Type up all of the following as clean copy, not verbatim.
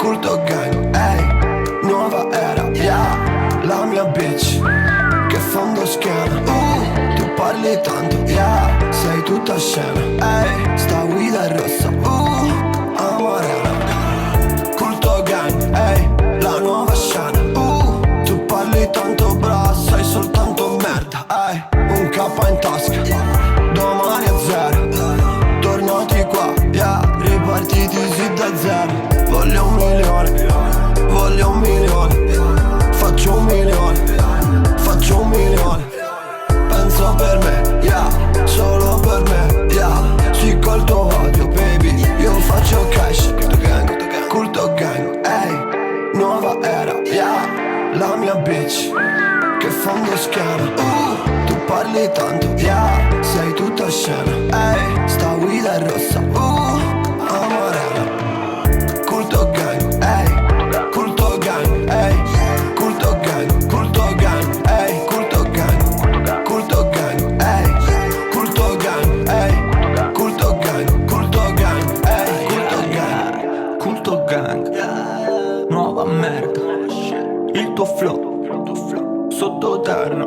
Culto gang, ehi, nuova era, yeah. La mia bitch, che fondo schiena. Tu parli tanto, yeah. Sei tutta scena, ehi, sta guida è rossa, amarena. Culto gang, ehi, la nuova scena. Tu parli tanto bra, sei soltanto merda, ehi. Un K in tasca, domani a zero. Tornati qua, yeah, ripartiti sì da zero. Voglio 1 milione, voglio 1 milione. Faccio 1 milione, faccio 1 milione. Penso per me, yeah, solo per me, yeah. Sì col tuo odio, baby, io faccio cash. Culto gang, ehi, nuova era, yeah. La mia bitch, che fondo schiena. Tu parli tanto, yeah. Sei tutta scena, ehi. Sta guida è rossa, amarena. Culto gang, ehi. Culto gang, ehi. Culto gang, culto gang, ehi. Culto gang, culto gang, ehi. Culto gang, ehi. Culto gang, culto gang, ehi. Culto gang, Culto gang, nuova merda. Il tuo flow, sottoterra.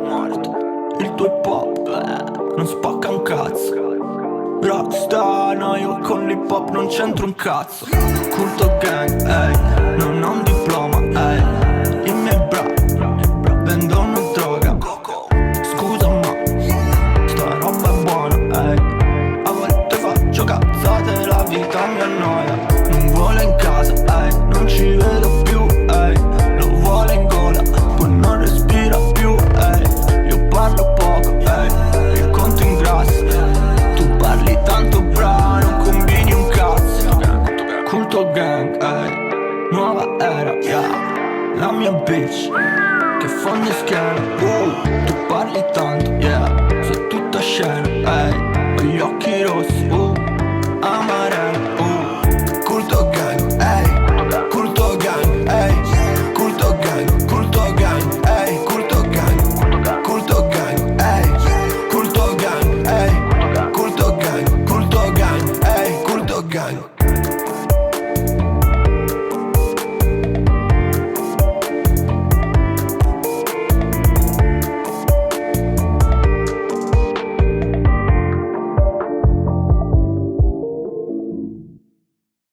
Il tuo hip hop, non spacca un cazzo. Rockstar, no, io con l'hip hop non c'entro un cazzo. Culto gang, ehi, non ho un diploma, ehi. I miei bra vendono droga. Scusa ma sta roba è buona, ehi. A volte faccio cazzate, la vita mi annoia. Non vuole in casa, ehi, non ci vedo più, ehi. Lo vuole in gola, poi non respira più, ehi. Io parlo poco, ehi, il conto in grasso. Tu parli tanto bra, non combini un cazzo. Culto gang, ehi, nuova era, yeah. La mia bitch, che fondo schiena. Tu parli tanto, yeah. Sei tutta scena, ehi. Ho gli occhi rossi,